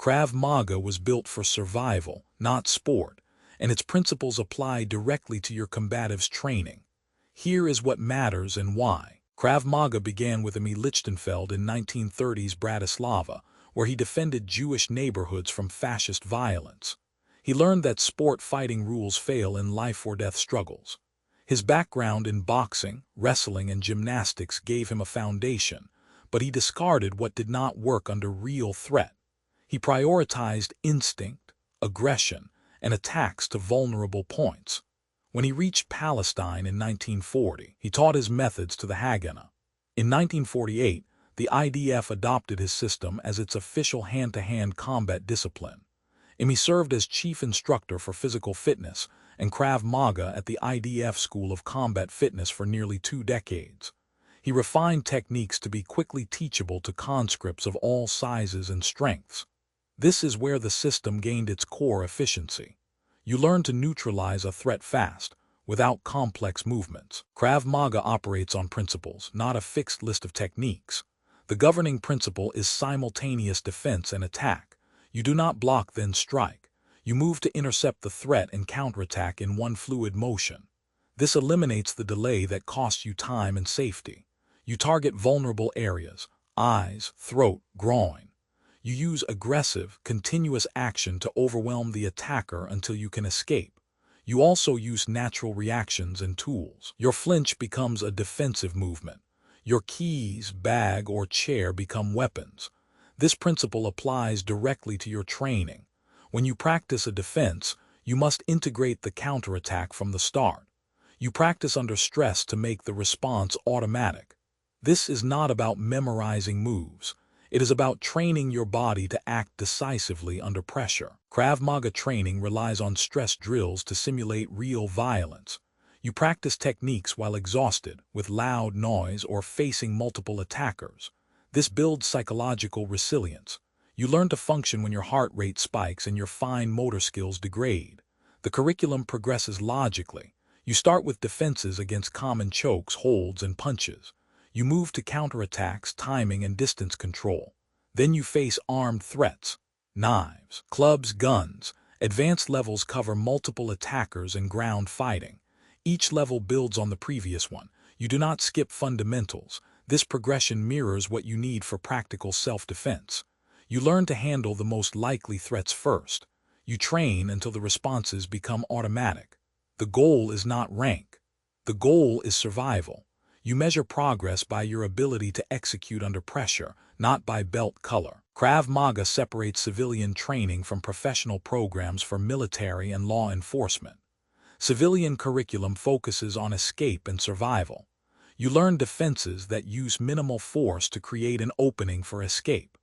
Krav Maga was built for survival, not sport, and its principles apply directly to your combatives training. Here is what matters and why. Krav Maga began with Emil Lichtenfeld in 1930s Bratislava, where he defended Jewish neighborhoods from fascist violence. He learned that sport fighting rules fail in life-or-death struggles. His background in boxing, wrestling, and gymnastics gave him a foundation, but he discarded what did not work under real threat. He prioritized instinct, aggression, and attacks to vulnerable points. When he reached Palestine in 1940, he taught his methods to the Haganah. In 1948, the IDF adopted his system as its official hand-to-hand combat discipline. He served as chief instructor for physical fitness and Krav Maga at the IDF School of Combat Fitness for nearly 2 decades. He refined techniques to be quickly teachable to conscripts of all sizes and strengths. This is where the system gained its core efficiency. You learn to neutralize a threat fast, without complex movements. Krav Maga operates on principles, not a fixed list of techniques. The governing principle is simultaneous defense and attack. You do not block then strike. You move to intercept the threat and counterattack in one fluid motion. This eliminates the delay that costs you time and safety. You target vulnerable areas, eyes, throat, groin. You use aggressive, continuous action to overwhelm the attacker until you can escape. You also use natural reactions and tools. Your flinch becomes a defensive movement. Your keys, bag, or chair become weapons. This principle applies directly to your training. When you practice a defense, you must integrate the counterattack from the start. You practice under stress to make the response automatic. This is not about memorizing moves. It is about training your body to act decisively under pressure. Krav Maga training relies on stress drills to simulate real violence. You practice techniques while exhausted, with loud noise or facing multiple attackers. This builds psychological resilience. You learn to function when your heart rate spikes and your fine motor skills degrade. The curriculum progresses logically. You start with defenses against common chokes, holds, and punches. You move to counterattacks, timing, and distance control. Then you face armed threats. Knives, clubs, guns. Advanced levels cover multiple attackers and ground fighting. Each level builds on the previous one. You do not skip fundamentals. This progression mirrors what you need for practical self-defense. You learn to handle the most likely threats first. You train until the responses become automatic. The goal is not rank. The goal is survival. You measure progress by your ability to execute under pressure, not by belt color. Krav Maga separates civilian training from professional programs for military and law enforcement. Civilian curriculum focuses on escape and survival. You learn defenses that use minimal force to create an opening for escape.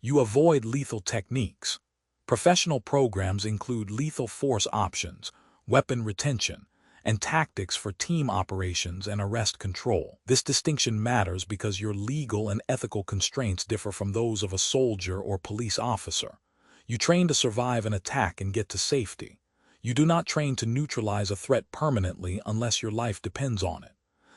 You avoid lethal techniques. Professional programs include lethal force options, weapon retention, and tactics for team operations and arrest control. This distinction matters because your legal and ethical constraints differ from those of a soldier or police officer. You train to survive an attack and get to safety. You do not train to neutralize a threat permanently unless your life depends on it.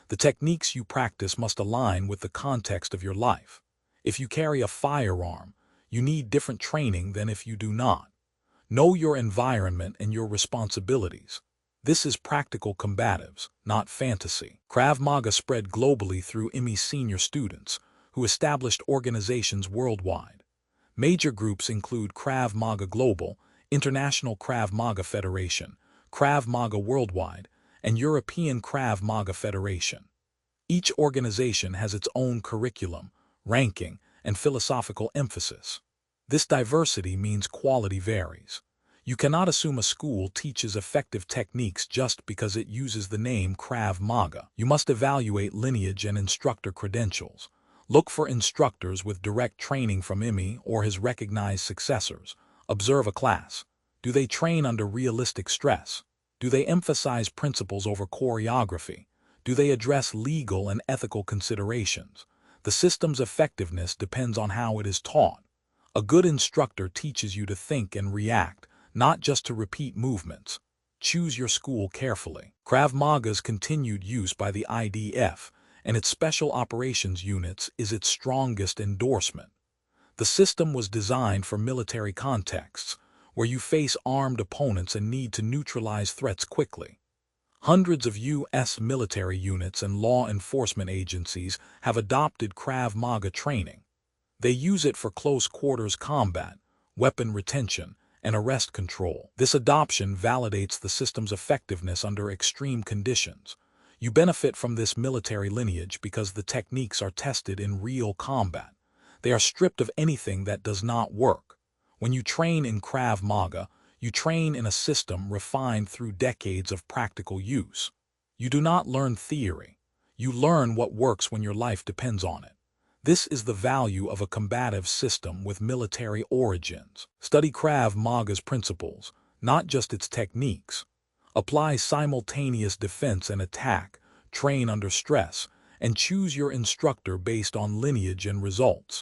The techniques you practice must align with the context of your life. If you carry a firearm, you need different training than if you do not. Know your environment and your responsibilities. This is practical combatives, not fantasy. Krav Maga spread globally through IMI senior students, who established organizations worldwide. Major groups include Krav Maga Global, International Krav Maga Federation, Krav Maga Worldwide, and European Krav Maga Federation. Each organization has its own curriculum, ranking, and philosophical emphasis. This diversity means quality varies. You cannot assume a school teaches effective techniques just because it uses the name Krav Maga. You must evaluate lineage and instructor credentials. Look for instructors with direct training from IMI or his recognized successors. Observe a class. Do they train under realistic stress? Do they emphasize principles over choreography? Do they address legal and ethical considerations? The system's effectiveness depends on how it is taught. A good instructor teaches you to think and react, not just to repeat movements. Choose your school carefully. Krav Maga's continued use by the IDF and its Special Operations Units is its strongest endorsement. The system was designed for military contexts, where you face armed opponents and need to neutralize threats quickly. Hundreds of U.S. military units and law enforcement agencies have adopted Krav Maga training. They use it for close-quarters combat, weapon retention, and arrest control. This adoption validates the system's effectiveness under extreme conditions. You benefit from this military lineage because the techniques are tested in real combat. They are stripped of anything that does not work. When you train in Krav Maga, you train in a system refined through decades of practical use. You do not learn theory. You learn what works when your life depends on it. This is the value of a combative system with military origins. Study Krav Maga's principles, not just its techniques. Apply simultaneous defense and attack, train under stress, and choose your instructor based on lineage and results.